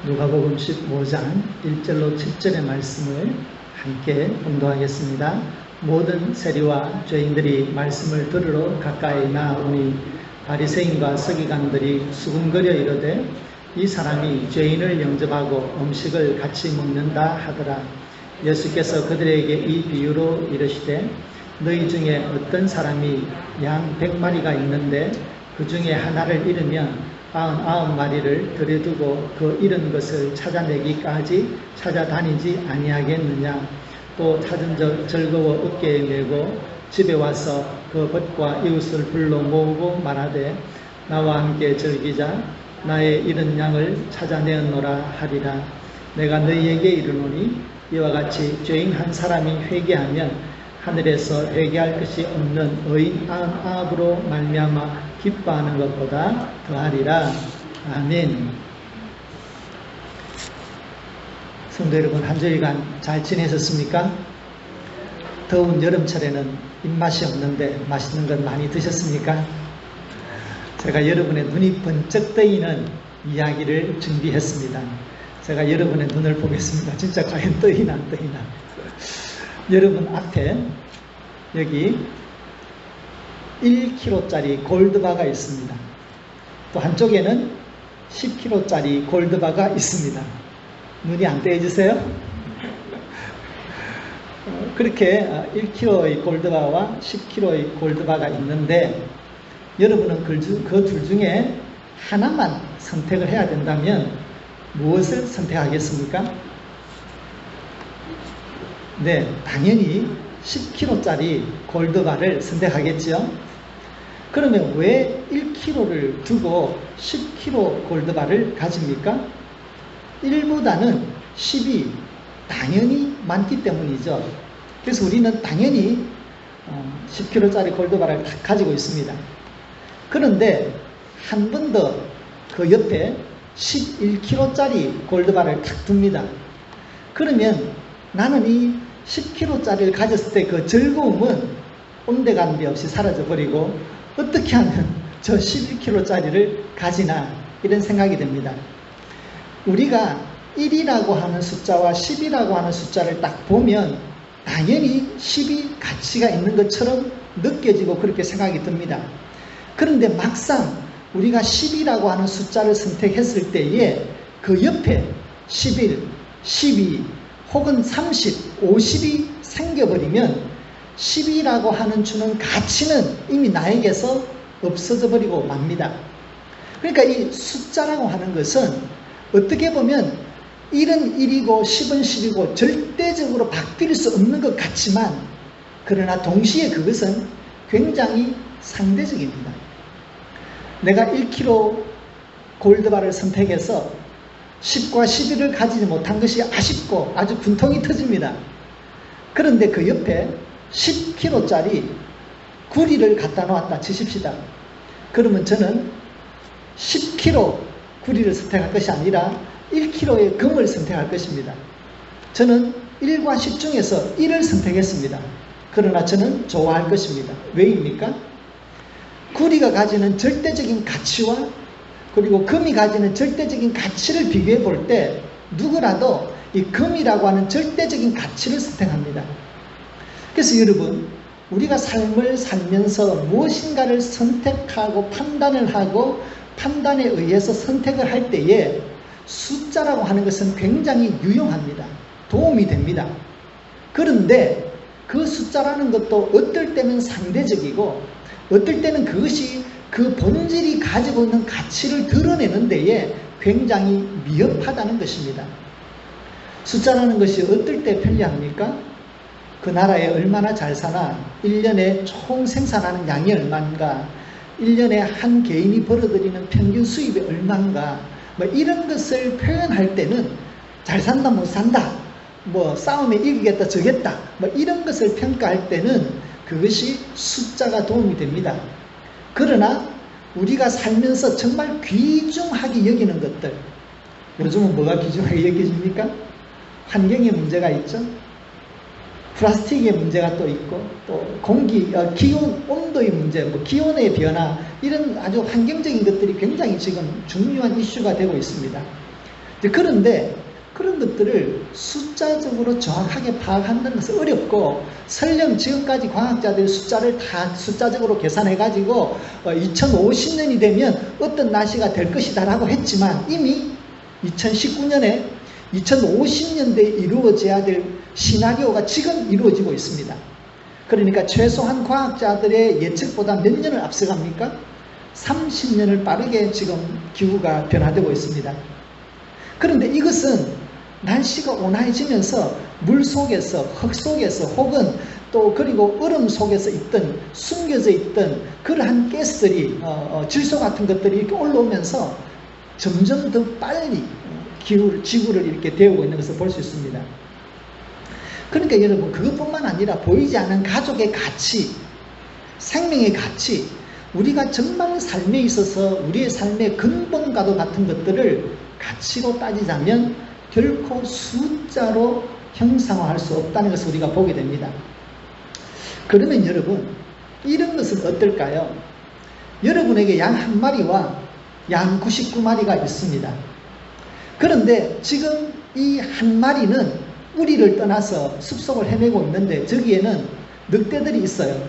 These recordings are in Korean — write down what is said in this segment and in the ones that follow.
누가복음 15장 1절로 7절의 말씀을 함께 봉독하겠습니다. 모든 세리와 죄인들이 말씀을 들으러 가까이 나아오니 바리새인과 서기관들이 수군거려 이르되 이 사람이 죄인을 영접하고 음식을 같이 먹는다 하더라. 예수께서 그들에게 이 비유로 이르시되 너희 중에 어떤 사람이 양 100마리가 있는데 그 중에 하나를 잃으면 99마리를 들여두고 그 잃은 것을 찾아내기까지 찾아다니지 아니하겠느냐. 또 찾은 적 즐거워 어깨에 메고 집에 와서 그 벗과 이웃을 불러 모으고 말하되 나와 함께 즐기자. 나의 잃은 양을 찾아내었노라 하리라. 내가 너희에게 이르노니 이와 같이 죄인 한 사람이 회개하면 하늘에서 회개할 것이 없는 의인 99으로 말미암아 기뻐하는 것보다 더하리라. 아멘. 성도 여러분, 한 주일간 잘 지내셨습니까? 더운 여름철에는 입맛이 없는데 맛있는 것 많이 드셨습니까? 제가 여러분의 눈이 번쩍 뜨이는 이야기를 준비했습니다. 제가 여러분의 눈을 보겠습니다. 진짜 과연 뜨이나 안 뜨이나. 여러분 앞에 여기 1kg짜리 골드바가 있습니다. 또 한쪽에는 10kg짜리 골드바가 있습니다. 눈이 안 떼어지세요? 그렇게 1kg의 골드바와 10kg의 골드바가 있는데 여러분은 그 둘 중에 하나만 선택을 해야 된다면 무엇을 선택하겠습니까? 네, 당연히 10kg짜리 골드바를 선택하겠죠. 그러면 왜 1kg를 두고 10kg 골드바를 가집니까? 1보다는 10이 당연히 많기 때문이죠. 그래서 우리는 당연히 10kg짜리 골드바를 가지고 있습니다. 그런데 한 번 더 그 옆에 11kg짜리 골드바를 탁 둡니다. 그러면 나는 이 10kg짜리를 가졌을 때 그 즐거움은 온데간데 없이 사라져버리고 어떻게 하면 저 11kg짜리를 가지나 이런 생각이 듭니다. 우리가 1이라고 하는 숫자와 10이라고 하는 숫자를 딱 보면 당연히 10이 가치가 있는 것처럼 느껴지고 그렇게 생각이 듭니다. 그런데 막상 우리가 10이라고 하는 숫자를 선택했을 때에 그 옆에 11, 12 혹은 30, 50이 생겨버리면 10이라고 하는 주는 가치는 이미 나에게서 없어져 버리고 맙니다. 그러니까 이 숫자라고 하는 것은 어떻게 보면 1은 1이고 10은 10이고 절대적으로 바뀔 수 없는 것 같지만 그러나 동시에 그것은 굉장히 상대적입니다. 내가 1kg 골드바를 선택해서 10과 11을 가지지 못한 것이 아쉽고 아주 분통이 터집니다. 그런데 그 옆에 10kg짜리 구리를 갖다 놓았다 치십시다. 그러면 저는 10kg 구리를 선택할 것이 아니라 1kg의 금을 선택할 것입니다. 저는 1과 10 중에서 1을 선택했습니다. 그러나 저는 좋아할 것입니다. 왜입니까? 구리가 가지는 절대적인 가치와 그리고 금이 가지는 절대적인 가치를 비교해 볼 때 누구라도 이 금이라고 하는 절대적인 가치를 선택합니다. 그래서 여러분, 우리가 삶을 살면서 무엇인가를 선택하고 판단을 하고 판단에 의해서 선택을 할 때에 숫자라고 하는 것은 굉장히 유용합니다. 도움이 됩니다. 그런데 그 숫자라는 것도 어떨 때는 상대적이고 어떨 때는 그것이 그 본질이 가지고 있는 가치를 드러내는 데에 굉장히 미흡하다는 것입니다. 숫자라는 것이 어떨 때 편리합니까? 그 나라에 얼마나 잘 사나, 1년에 총 생산하는 양이 얼마인가, 1년에 한 개인이 벌어들이는 평균 수입이 얼마인가, 이런 것을 표현할 때는 잘 산다 못 산다, 싸움에 이기겠다 저겠다, 이런 것을 평가할 때는 그것이 숫자가 도움이 됩니다. 그러나 우리가 살면서 정말 귀중하게 여기는 것들, 요즘은 뭐가 귀중하게 여겨집니까? 환경의 문제가 있죠. 플라스틱의 문제가 또 있고, 또 공기, 기온, 온도의 문제, 기온의 변화, 이런 아주 환경적인 것들이 굉장히 지금 중요한 이슈가 되고 있습니다. 그런데 그런 것들을 숫자적으로 정확하게 파악한다는 것은 어렵고, 설령 지금까지 과학자들이 숫자를 다 숫자적으로 계산해 가지고 2050년이 되면 어떤 날씨가 될 것이다 라고 했지만, 이미 2019년에 2050년대에 이루어져야 될 시나리오가 지금 이루어지고 있습니다. 그러니까 최소한 과학자들의 예측보다 몇 년을 앞서갑니까? 30년을 빠르게 지금 기후가 변화되고 있습니다. 그런데 이것은 날씨가 온화해지면서 물 속에서, 흙 속에서, 혹은 또 그리고 얼음 속에서 있던, 숨겨져 있던 그러한 가스들이, 질소 같은 것들이 이렇게 올라오면서 점점 더 빨리 지구를 이렇게 데우고 있는 것을 볼 수 있습니다. 그러니까 여러분, 그것뿐만 아니라 보이지 않는 가족의 가치, 생명의 가치, 우리가 정말 삶에 있어서 우리의 삶의 근본과도 같은 것들을 가치로 따지자면 결코 숫자로 형상화할 수 없다는 것을 우리가 보게 됩니다. 그러면 여러분, 이런 것은 어떨까요? 여러분에게 양 한 마리와 양 99마리가 있습니다. 그런데 지금 이 한 마리는 우리를 떠나서 숲속을 헤매고 있는데 저기에는 늑대들이 있어요.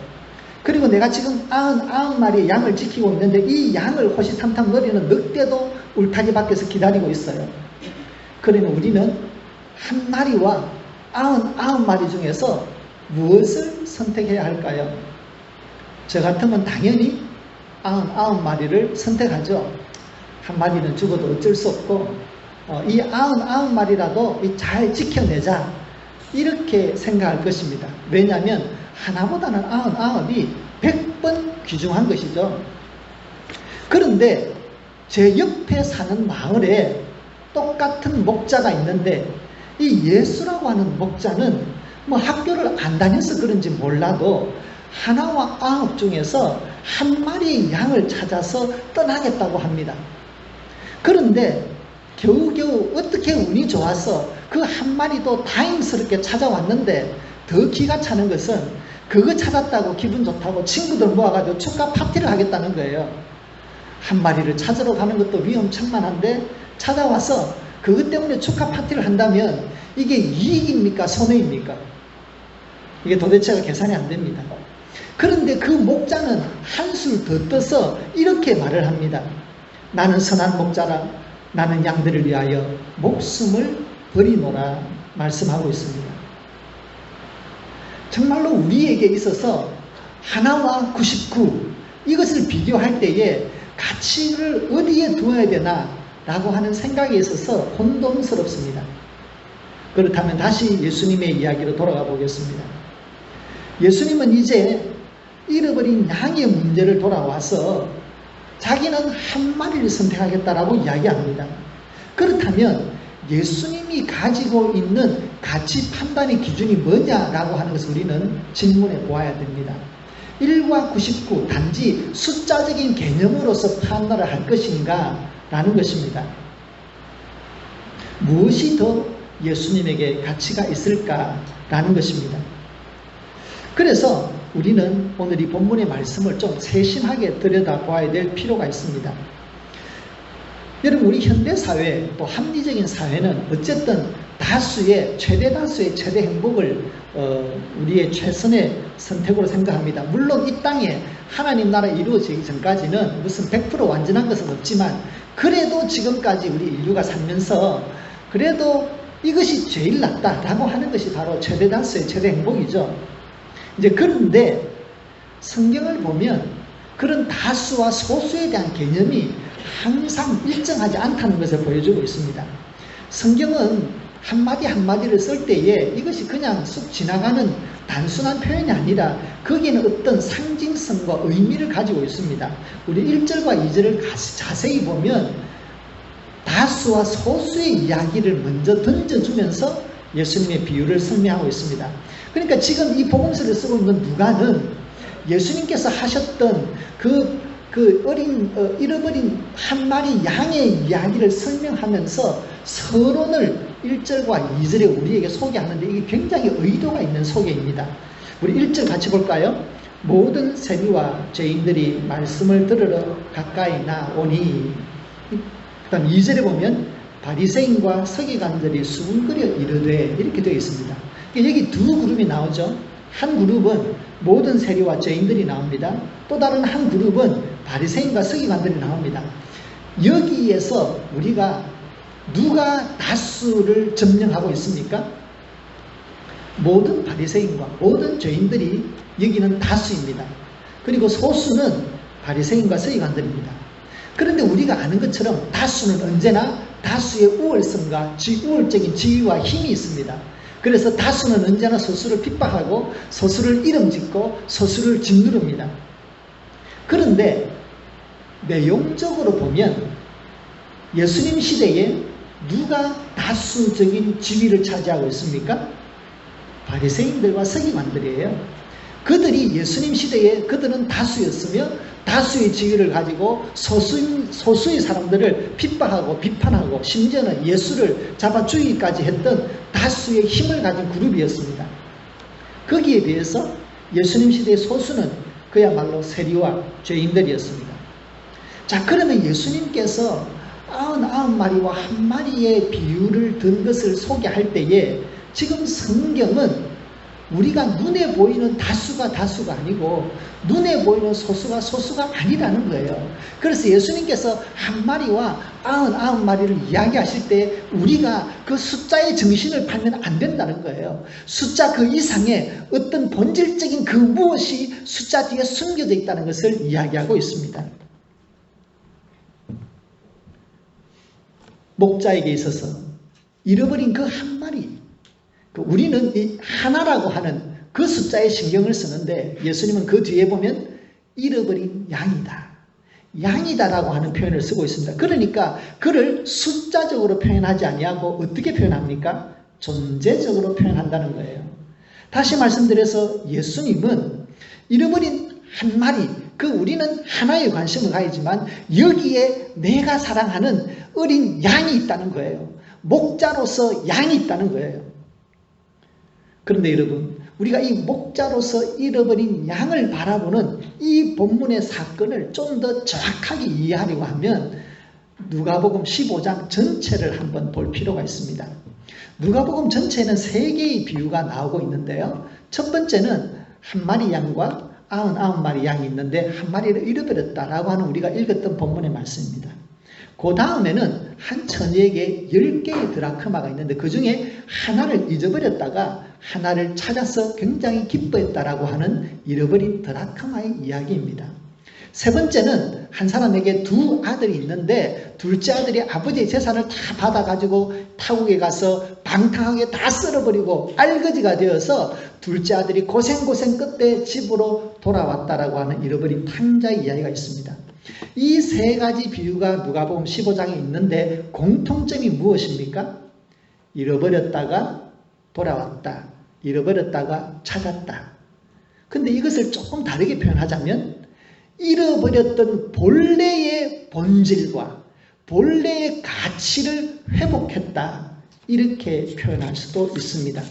그리고 내가 지금 99마리의 양을 지키고 있는데 이 양을 호시탐탐 노리는 늑대도 울타리 밖에서 기다리고 있어요. 그러면 우리는 한 마리와 99마리 중에서 무엇을 선택해야 할까요? 저 같으면 당연히 99마리를 선택하죠. 한 마리는 죽어도 어쩔 수 없고, 이 99마리라도 잘 지켜내자, 이렇게 생각할 것입니다. 왜냐하면 하나보다는 99이 100번 귀중한 것이죠. 그런데 제 옆에 사는 마을에 똑같은 목자가 있는데, 이 예수라고 하는 목자는 뭐 학교를 안 다녀서 그런지 몰라도 하나와 9 중에서 한 마리의 양을 찾아서 떠나겠다고 합니다. 그런데 겨우겨우 어떻게 운이 좋아서 그 한 마리도 다행스럽게 찾아왔는데, 더 기가 차는 것은 그거 찾았다고 기분 좋다고 친구들 모아가지고 축하 파티를 하겠다는 거예요. 한 마리를 찾으러 가는 것도 위험천만한데 찾아와서 그것 때문에 축하 파티를 한다면 이게 이익입니까? 손해입니까? 이게 도대체가 계산이 안 됩니다. 그런데 그 목자는 한술 더 떠서 이렇게 말을 합니다. 나는 선한 목자라, 나는 양들을 위하여 목숨을 버리노라 말씀하고 있습니다. 정말로 우리에게 있어서 하나와 99, 이것을 비교할 때에 가치를 어디에 두어야 되나 라고 하는 생각에 있어서 혼돈스럽습니다. 그렇다면 다시 예수님의 이야기로 돌아가 보겠습니다. 예수님은 이제 잃어버린 양의 문제를 돌아와서 자기는 한 마리를 선택하겠다라고 이야기합니다. 그렇다면 예수님이 가지고 있는 가치 판단의 기준이 뭐냐라고 하는 것을 우리는 질문해 보아야 됩니다. 1과 99 단지 숫자적인 개념으로서 판단을 할 것인가 라는 것입니다. 무엇이 더 예수님에게 가치가 있을까라는 것입니다. 그래서 우리는 오늘 이 본문의 말씀을 좀 세심하게 들여다보아야 될 필요가 있습니다. 여러분, 우리 현대사회, 또 합리적인 사회는 어쨌든 최대 다수의 최대 행복을 우리의 최선의 선택으로 생각합니다. 물론 이 땅에 하나님 나라 이루어지기 전까지는 무슨 100% 완전한 것은 없지만, 그래도 지금까지 우리 인류가 살면서 그래도 이것이 제일 낫다라고 하는 것이 바로 최대 다수의 최대 행복이죠. 이제 그런데 성경을 보면 그런 다수와 소수에 대한 개념이 항상 일정하지 않다는 것을 보여주고 있습니다. 성경은 한마디 한마디를 쓸 때에 이것이 그냥 쑥 지나가는 단순한 표현이 아니라 거기에는 어떤 상징성과 의미를 가지고 있습니다. 우리 1절과 2절을 자세히 보면 다수와 소수의 이야기를 먼저 던져주면서 예수님의 비유를 설명하고 있습니다. 그러니까 지금 이 복음서를 쓰고 있는 누가는 예수님께서 하셨던 잃어버린 한 마리 양의 이야기를 설명하면서 서론을 1절과 2절에 우리에게 소개하는데 이게 굉장히 의도가 있는 소개입니다. 우리 1절 같이 볼까요? 모든 세리와 죄인들이 말씀을 들으러 가까이 나오니. 그 다음 2절에 보면 바리새인과 서기관들이 수군거려 이르되 이렇게 되어 있습니다. 여기 두 그룹이 나오죠. 한 그룹은 모든 세리와 죄인들이 나옵니다. 또 다른 한 그룹은 바리새인과 서기관들이 나옵니다. 여기에서 우리가 누가 다수를 점령하고 있습니까? 모든 바리새인과 모든 죄인들이 여기는 다수입니다. 그리고 소수는 바리새인과 서기관들입니다. 그런데 우리가 아는 것처럼 다수는 언제나 다수의 우월성과 우월적인 지위와 힘이 있습니다. 그래서 다수는 언제나 소수를 핍박하고 소수를 이름짓고 소수를 짓누릅니다. 그런데 내용적으로 보면 예수님 시대에 누가 다수적인 지위를 차지하고 있습니까? 바리새인들과 서기관들이에요. 그들이 예수님 시대에 그들은 다수였으며 다수의 지위를 가지고 소수의 사람들을 핍박하고 비판하고 심지어는 예수를 잡아 죽이기까지 했던 다수의 힘을 가진 그룹이었습니다. 거기에 비해서 예수님 시대의 소수는 그야말로 세리와 죄인들이었습니다. 자, 그러면 예수님께서 99마리와 한 마리의 비유를 든 것을 소개할 때에 지금 성경은 우리가 눈에 보이는 다수가 아니고 눈에 보이는 소수가 아니라는 거예요. 그래서 예수님께서 한 마리와 99마리를 이야기하실 때 우리가 그 숫자의 정신을 팔면 안 된다는 거예요. 숫자 그 이상의 어떤 본질적인 그 무엇이 숫자 뒤에 숨겨져 있다는 것을 이야기하고 있습니다. 목자에게 있어서 잃어버린 그 한 마리, 우리는 이 하나라고 하는 그 숫자에 신경을 쓰는데 예수님은 그 뒤에 보면 잃어버린 양이다라고 하는 표현을 쓰고 있습니다. 그러니까 그를 숫자적으로 표현하지 아니하고 어떻게 표현합니까? 존재적으로 표현한다는 거예요. 다시 말씀드려서 예수님은 잃어버린 한 마리, 우리는 하나에 관심을 가지만 여기에 내가 사랑하는 어린 양이 있다는 거예요. 목자로서 양이 있다는 거예요. 그런데 여러분, 우리가 이 목자로서 잃어버린 양을 바라보는 이 본문의 사건을 좀 더 정확하게 이해하려고 하면 누가복음 15장 전체를 한번 볼 필요가 있습니다. 누가복음 전체에는 3개의 비유가 나오고 있는데요. 첫 번째는 한 마리 양과 99마리 양이 있는데 한 마리를 잃어버렸다라고 하는 우리가 읽었던 본문의 말씀입니다. 그 다음에는 한 처녀에게 10개의 드라크마가 있는데 그 중에 하나를 잊어버렸다가 하나를 찾아서 굉장히 기뻐했다라고 하는 잃어버린 드라크마의 이야기입니다. 세 번째는 한 사람에게 2 아들이 있는데 둘째 아들이 아버지의 재산을 다 받아가지고 타국에 가서 방탕하게 다 쓸어버리고 알거지가 되어서 둘째 아들이 고생 끝에 집으로 돌아왔다라고 하는 잃어버린 탕자의 이야기가 있습니다. 이 3가지 비유가 누가복음 15장에 있는데 공통점이 무엇입니까? 잃어버렸다가 돌아왔다. 잃어버렸다가 찾았다. 근데 이것을 조금 다르게 표현하자면 잃어버렸던 본래의 본질과 본래의 가치를 회복했다. 이렇게 표현할 수도 있습니다.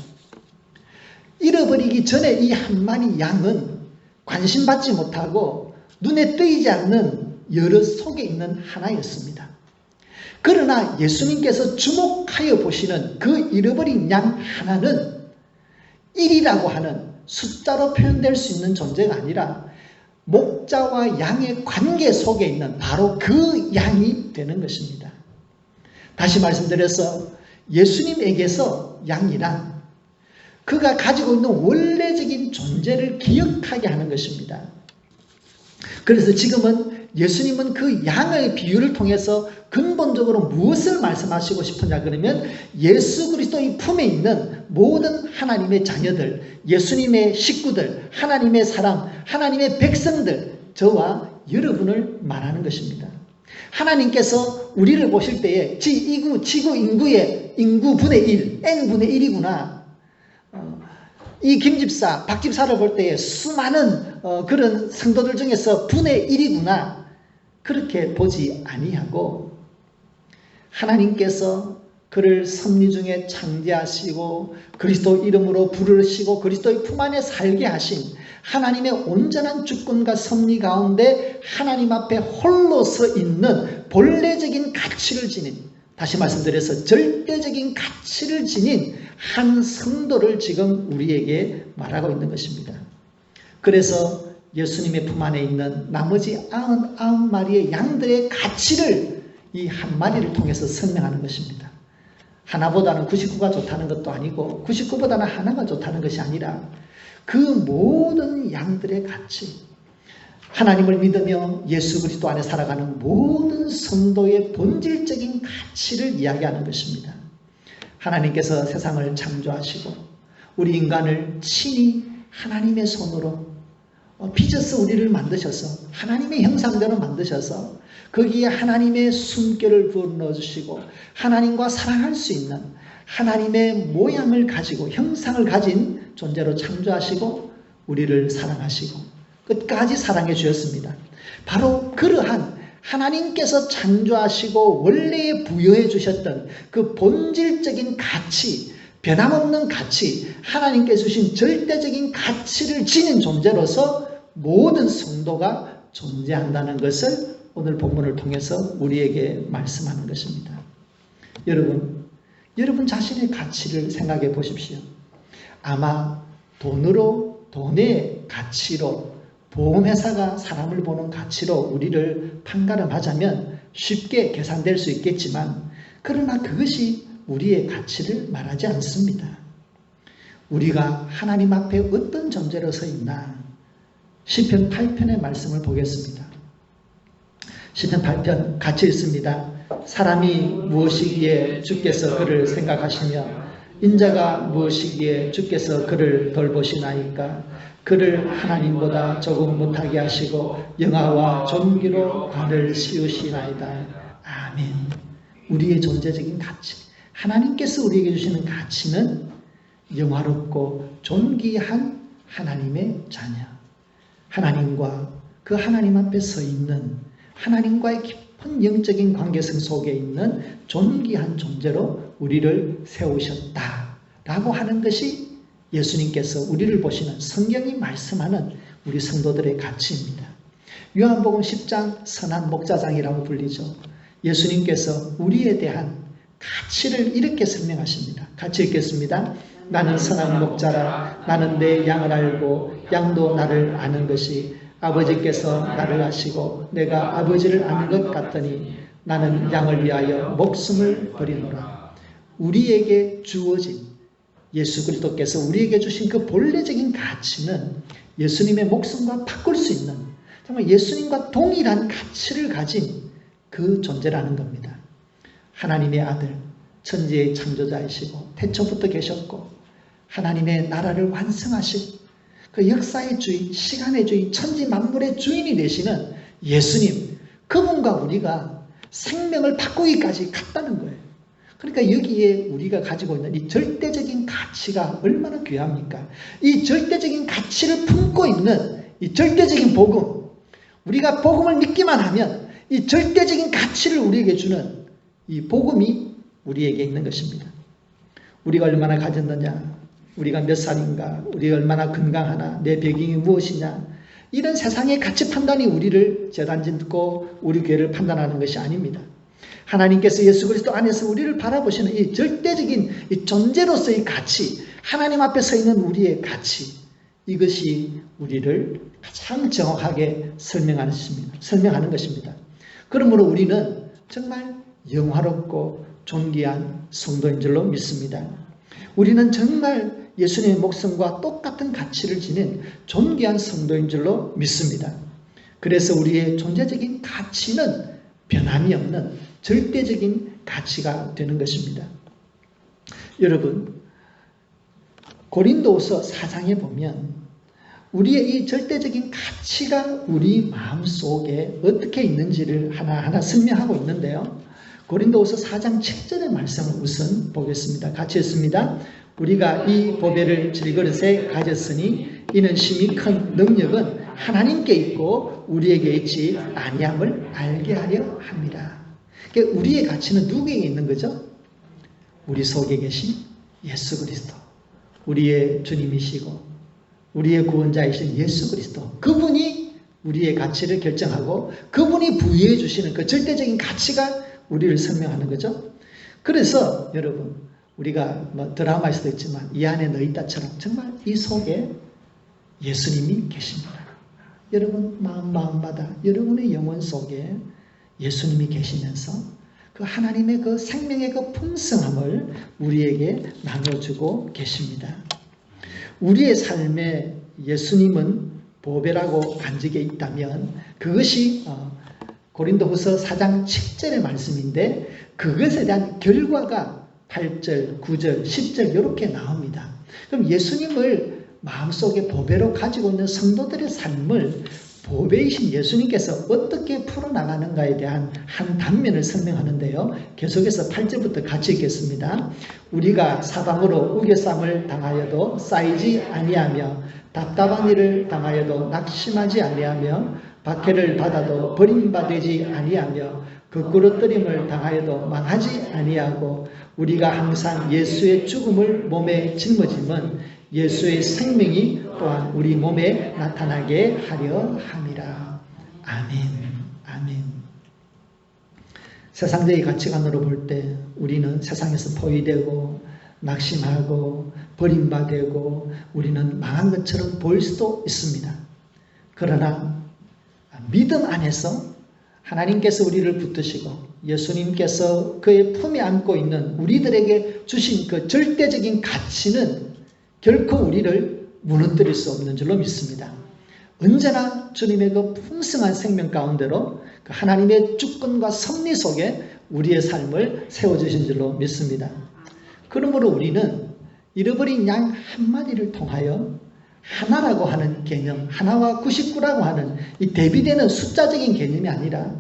잃어버리기 전에 이 한 마리 양은 관심받지 못하고 눈에 띄지 않는 여럿 속에 있는 하나였습니다. 그러나 예수님께서 주목하여 보시는 그 잃어버린 양 하나는 1이라고 하는 숫자로 표현될 수 있는 존재가 아니라 목자와 양의 관계 속에 있는 바로 그 양이 되는 것입니다. 다시 말씀드려서 예수님에게서 양이란 그가 가지고 있는 원래적인 존재를 기억하게 하는 것입니다. 그래서 지금은 예수님은 그 양의 비유를 통해서 근본적으로 무엇을 말씀하시고 싶으냐 그러면 예수 그리스도의 품에 있는 모든 하나님의 자녀들, 예수님의 식구들, 하나님의 사람, 하나님의 백성들, 저와 여러분을 말하는 것입니다. 하나님께서 우리를 보실 때에 지구 인구의 인구분의 1, n분의 1이구나. 이 김집사, 박집사를 볼 때에 수많은 그런 성도들 중에서 분의 1이구나. 그렇게 보지 아니하고 하나님께서 그를 섭리 중에 창제하시고 그리스도 이름으로 부르시고 그리스도의 품 안에 살게 하신 하나님의 온전한 주권과 섭리 가운데 하나님 앞에 홀로 서 있는 본래적인 가치를 지닌 다시 말씀드려서 절대적인 가치를 지닌 한 성도를 지금 우리에게 말하고 있는 것입니다. 그래서 예수님의 품 안에 있는 나머지 99마리의 양들의 가치를 이 한 마리를 통해서 설명하는 것입니다. 하나보다는 99가 좋다는 것도 아니고 99보다는 하나가 좋다는 것이 아니라 그 모든 양들의 가치, 하나님을 믿으며 예수 그리스도 안에 살아가는 모든 성도의 본질적인 가치를 이야기하는 것입니다. 하나님께서 세상을 창조하시고 우리 인간을 친히 하나님의 손으로 빚어서 우리를 만드셔서 하나님의 형상대로 만드셔서 거기에 하나님의 숨결을 부어 넣어주시고 하나님과 사랑할 수 있는 하나님의 모양을 가지고 형상을 가진 존재로 창조하시고 우리를 사랑하시고 끝까지 사랑해 주셨습니다. 바로 그러한 하나님께서 창조하시고 원래 부여해 주셨던 그 본질적인 가치, 변함없는 가치, 하나님께서 주신 절대적인 가치를 지닌 존재로서 모든 성도가 존재한다는 것을 오늘 본문을 통해서 우리에게 말씀하는 것입니다. 여러분 자신의 가치를 생각해 보십시오. 아마 돈의 가치로, 보험회사가 사람을 보는 가치로 우리를 판가름하자면 쉽게 계산될 수 있겠지만, 그러나 그것이 우리의 가치를 말하지 않습니다. 우리가 하나님 앞에 어떤 존재로 서 있나? 시편 8편의 말씀을 보겠습니다. 시편 8편 같이 읽습니다. 사람이 무엇이기에 주께서 그를 생각하시며 인자가 무엇이기에 주께서 그를 돌보시나이까? 그를 하나님보다 조금 못하게 하시고 영화와 존귀로 관을 씌우시나이다. 아멘. 우리의 존재적인 가치, 하나님께서 우리에게 주시는 가치는 영화롭고 존귀한 하나님의 자녀, 하나님과 그 하나님 앞에 서 있는 하나님과의 깊은 영적인 관계성 속에 있는 존귀한 존재로 우리를 세우셨다라고 하는 것이 예수님께서 우리를 보시는 성경이 말씀하는 우리 성도들의 가치입니다. 요한복음 10장 선한 목자장이라고 불리죠. 예수님께서 우리에 대한 가치를 이렇게 설명하십니다. 같이 읽겠습니다. 나는 선한 목자라. 나는 내 양을 알고 양도 나를 아는 것이 아버지께서 나를 아시고 내가 아버지를 아는 것 같더니 나는 양을 위하여 목숨을 버리노라. 우리에게 주어진, 예수 그리스도께서 우리에게 주신 그 본래적인 가치는 예수님의 목숨과 바꿀 수 있는, 정말 예수님과 동일한 가치를 가진 그 존재라는 겁니다. 하나님의 아들, 천지의 창조자이시고 태초부터 계셨고 하나님의 나라를 완성하신 그 역사의 주인, 시간의 주인, 천지 만물의 주인이 되시는 예수님, 그분과 우리가 생명을 바꾸기까지 갔다는 거예요. 그러니까 여기에 우리가 가지고 있는 이 절대적인 가치가 얼마나 귀합니까? 이 절대적인 가치를 품고 있는 이 절대적인 복음, 우리가 복음을 믿기만 하면 이 절대적인 가치를 우리에게 주는 이 복음이 우리에게 있는 것입니다. 우리가 얼마나 가졌느냐, 우리가 몇 살인가, 우리가 얼마나 건강하나, 내 배경이 무엇이냐, 이런 세상의 가치 판단이 우리를 재단짓고 우리 교회를 판단하는 것이 아닙니다. 하나님께서 예수 그리스도 안에서 우리를 바라보시는 이 절대적인 이 존재로서의 가치, 하나님 앞에 서 있는 우리의 가치, 이것이 우리를 가장 정확하게 설명하는 것입니다. 그러므로 우리는 정말 영화롭고 존귀한 성도인 줄로 믿습니다. 우리는 정말 예수님의 목숨과 똑같은 가치를 지닌 존귀한 성도인 줄로 믿습니다. 그래서 우리의 존재적인 가치는 변함이 없는 절대적인 가치가 되는 것입니다. 여러분, 고린도후서 4장에 보면 우리의 이 절대적인 가치가 우리 마음속에 어떻게 있는지를 하나하나 설명하고 있는데요. 고린도후서 4장 7절의 말씀을 우선 보겠습니다. 같이 읽습니다. 우리가 이 보배를 질그릇에 가졌으니 이는 심히 큰 능력은 하나님께 있고 우리에게 있지 아니함을 알게 하려 합니다. 그러니까 우리의 가치는 누구에게 있는 거죠? 우리 속에 계신 예수 그리스도, 우리의 주님이시고 우리의 구원자이신 예수 그리스도, 그분이 우리의 가치를 결정하고 그분이 부여해 주시는 그 절대적인 가치가 우리를 설명하는 거죠. 그래서 여러분, 우리가 뭐 드라마에서도 있지만 이 안에 너 있다처럼 정말 이 속에 예수님이 계십니다. 여러분 마음마다 여러분의 영혼 속에 예수님이 계시면서 그 하나님의 그 생명의 그 풍성함을 우리에게 나눠주고 계십니다. 우리의 삶에 예수님은 보배라고 간직해 있다면 그것이 고린도후서 4장 7절의 말씀인데 그것에 대한 결과가 8절, 9절, 10절 이렇게 나옵니다. 그럼 예수님을 마음속에 보배로 가지고 있는 성도들의 삶을 보배이신 예수님께서 어떻게 풀어나가는가에 대한 한 단면을 설명하는데요. 계속해서 8절부터 같이 읽겠습니다. 우리가 사방으로 우겨쌈을 당하여도 쌓이지 아니하며 답답한 일을 당하여도 낙심하지 아니하며 박해를 받아도 버림받지 아니하며 거꾸로뜨림을 당하여도 망하지 아니하고 우리가 항상 예수의 죽음을 몸에 짊어짐은 예수의 생명이 또한 우리 몸에 나타나게 하려 함이라. 아멘. 아멘. 세상적인 가치관으로 볼 때 우리는 세상에서 포위되고 낙심하고 버림받고 우리는 망한 것처럼 보일 수도 있습니다. 그러나 믿음 안에서 하나님께서 우리를 붙드시고 예수님께서 그의 품에 안고 있는 우리들에게 주신 그 절대적인 가치는 결코 우리를 무너뜨릴 수 없는 줄로 믿습니다. 언제나 주님의 그 풍성한 생명 가운데로 그 하나님의 주권과 섭리 속에 우리의 삶을 세워주신 줄로 믿습니다. 그러므로 우리는 잃어버린 양 한 마리를 통하여 하나라고 하는 개념, 하나와 99라고 하는 이 대비되는 숫자적인 개념이 아니라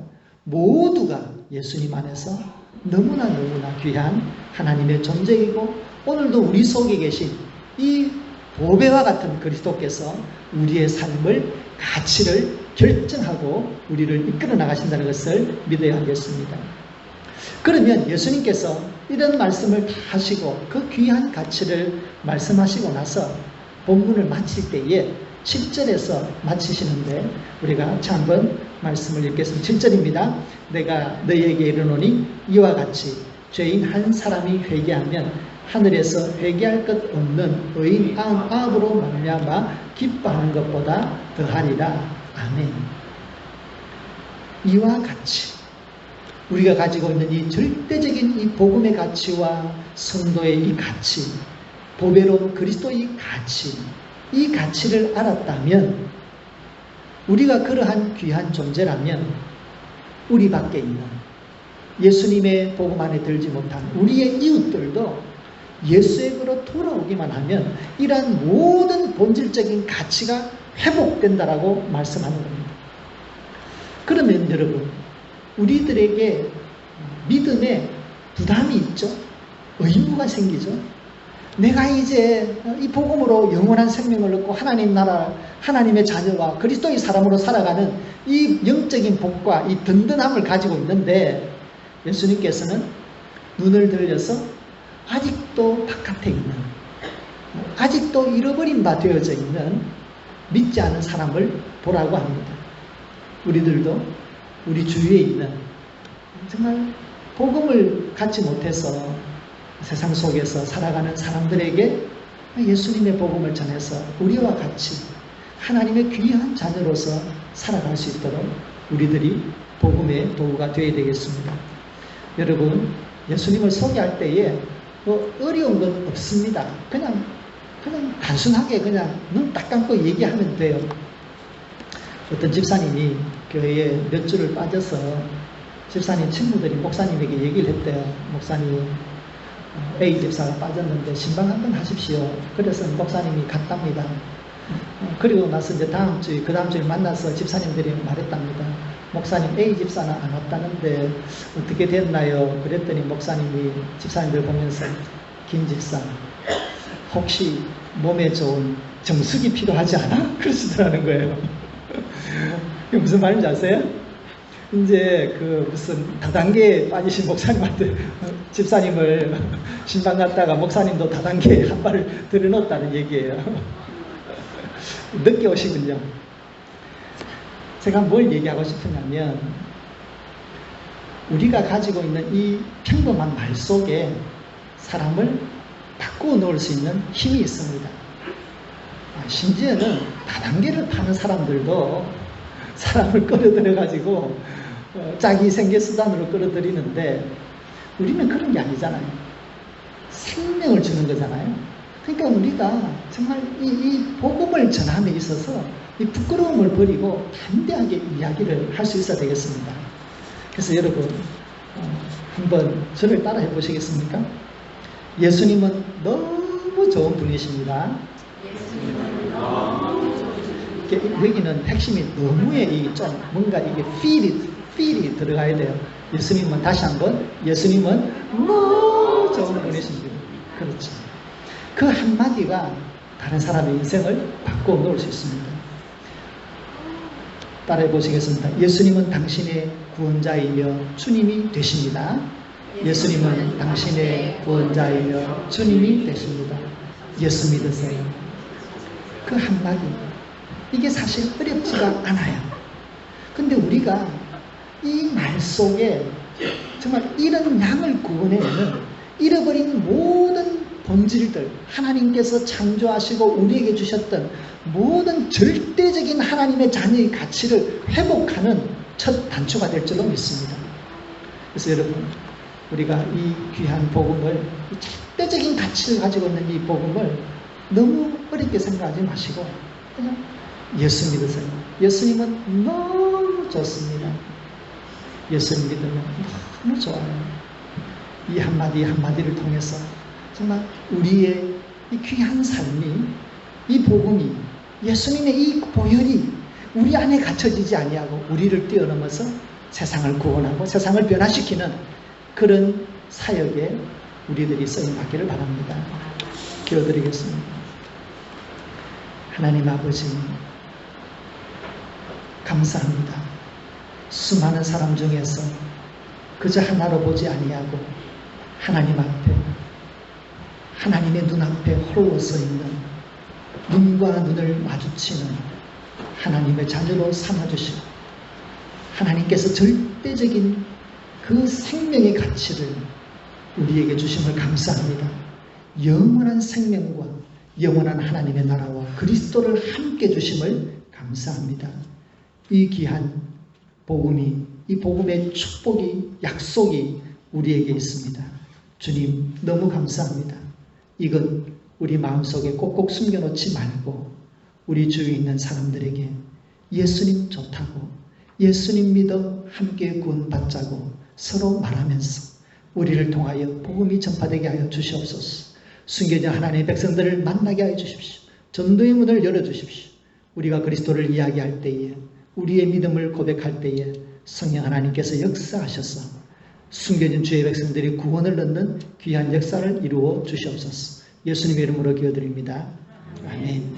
모두가 예수님 안에서 너무나 귀한 하나님의 존재이고 오늘도 우리 속에 계신 이 보배와 같은 그리스도께서 우리의 삶을 가치를 결정하고 우리를 이끌어 나가신다는 것을 믿어야 하겠습니다. 그러면 예수님께서 이런 말씀을 다 하시고 그 귀한 가치를 말씀하시고 나서 본문을 마칠 때에 7절에서 마치시는데 우리가 같이 한번 말씀을 읽겠습니다. 7절입니다. 내가 너희에게 이르노니 이와 같이 죄인 한 사람이 회개하면 하늘에서 회개할 것 없는 의인 99으로 말미암아 기뻐하는 것보다 더하리라. 아멘. 이와 같이 우리가 가지고 있는 이 절대적인 이 복음의 가치와 성도의 이 가치, 보배로운 그리스도의 가치, 이 가치를 알았다면 우리가 그러한 귀한 존재라면 우리 밖에 있는 예수님의 복음 안에 들지 못한 우리의 이웃들도 예수에게로 돌아오기만 하면 이러한 모든 본질적인 가치가 회복된다라고 말씀하는 겁니다. 그러면 여러분, 우리들에게 믿음에 부담이 있죠. 의무가 생기죠. 내가 이제 이 복음으로 영원한 생명을 얻고 하나님 나라, 하나님의 자녀와 그리스도의 사람으로 살아가는 이 영적인 복과 이 든든함을 가지고 있는데 예수님께서는 눈을 들려서 아직도 바깥에 있는, 아직도 잃어버린 바 되어져 있는 믿지 않은 사람을 보라고 합니다. 우리들도 우리 주위에 있는 정말 복음을 갖지 못해서 세상 속에서 살아가는 사람들에게 예수님의 복음을 전해서 우리와 같이 하나님의 귀한 자녀로서 살아갈 수 있도록 우리들이 복음의 도구가 되어야 되겠습니다. 여러분, 예수님을 소개할 때에 어려운 건 없습니다. 그냥 단순하게 그냥 눈 딱 감고 얘기하면 돼요. 어떤 집사님이 교회에 몇 주를 빠져서 집사님 친구들이 목사님에게 얘기를 했대요. 목사님 A 집사가 빠졌는데 신방 한번 하십시오. 그래서 목사님이 갔답니다. 그리고 나서 이제 그 다음 주에 만나서 집사님들이 말했답니다. 목사님 A 집사는 안 왔다는데 어떻게 됐나요? 그랬더니 목사님이 집사님들 보면서 김 집사 혹시 몸에 좋은 정수기 필요하지 않아? 그러시더라는 거예요. 이게 무슨 말인지 아세요? 이제 무슨 다단계에 빠지신 목사님한테 집사님을 신방 갔다가 목사님도 다단계에 한 발을 들여놓았다는 얘기예요. 늦게 오시군요. 제가 뭘 얘기하고 싶으냐면 우리가 가지고 있는 이 평범한 말 속에 사람을 바꾸어 놓을 수 있는 힘이 있습니다. 심지어는 다단계를 파는 사람들도 사람을 끌어들여 가지고 자기 생계수단으로 끌어들이는데 우리는 그런 게 아니잖아요. 생명을 주는 거잖아요. 그러니까 우리가 정말 이 복음을 전함에 있어서 이 부끄러움을 버리고 담대하게 이야기를 할 수 있어야 되겠습니다. 그래서 여러분 한번 저를 따라해 보시겠습니까? 예수님은 너무 좋은 분이십니다. 여기는 핵심이 너무에 좀 뭔가 이게 feel이 들어가야 돼요. 예수님은 다시 한번 예수님은 너무 좋은 분이십니다. 그렇죠. 그 한마디가 다른 사람의 인생을 바꿔 놓을 수 있습니다. 따라해 보시겠습니다. 예수님은 당신의 구원자이며 주님이 되십니다. 예수님은 당신의 구원자이며 주님이 되십니다. 예수 믿으세요. 그 한마디, 이게 사실 어렵지가 않아요. 근데 우리가 이 말 속에 정말 이런 양을 구원해내는 잃어버린 모든 본질들, 하나님께서 창조하시고 우리에게 주셨던 모든 절대적인 하나님의 자녀의 가치를 회복하는 첫 단초가 될 줄로 믿습니다. 그래서 여러분, 우리가 이 귀한 복음을, 이 절대적인 가치를 가지고 있는 이 복음을 너무 어렵게 생각하지 마시고 그냥 예수 믿으세요. 예수님은 너무 좋습니다. 예수님 믿으면 너무 좋아요. 이 한마디 한마디를 통해서 정말 우리의 이 귀한 삶이, 이 복음이, 예수님의 이 보혈이 우리 안에 갇혀지지 아니하고 우리를 뛰어넘어서 세상을 구원하고 세상을 변화시키는 그런 사역에 우리들이 쓰임받기를 바랍니다. 기도드리겠습니다. 하나님 아버지, 감사합니다. 수많은 사람 중에서 그저 하나로 보지 아니하고 하나님 앞에, 하나님의 눈앞에 홀로 서 있는, 눈과 눈을 마주치는 하나님의 자녀로 삼아주시고 하나님께서 절대적인 그 생명의 가치를 우리에게 주심을 감사합니다. 영원한 생명과 영원한 하나님의 나라와 그리스도를 함께 주심을 감사합니다. 이 귀한 복음이, 이 복음의 축복이, 약속이 우리에게 있습니다. 주님, 너무 감사합니다. 이건 우리 마음속에 꼭꼭 숨겨놓지 말고 우리 주위에 있는 사람들에게 예수님 좋다고, 예수님 믿어 함께 구원받자고 서로 말하면서 우리를 통하여 복음이 전파되게 하여 주시옵소서. 숨겨진 하나님의 백성들을 만나게 하여 주십시오. 전도의 문을 열어주십시오. 우리가 그리스도를 이야기할 때에, 우리의 믿음을 고백할 때에 성령 하나님께서 역사하셔서 숨겨진 주의 백성들이 구원을 얻는 귀한 역사를 이루어 주시옵소서. 예수님의 이름으로 기도드립니다. 아멘.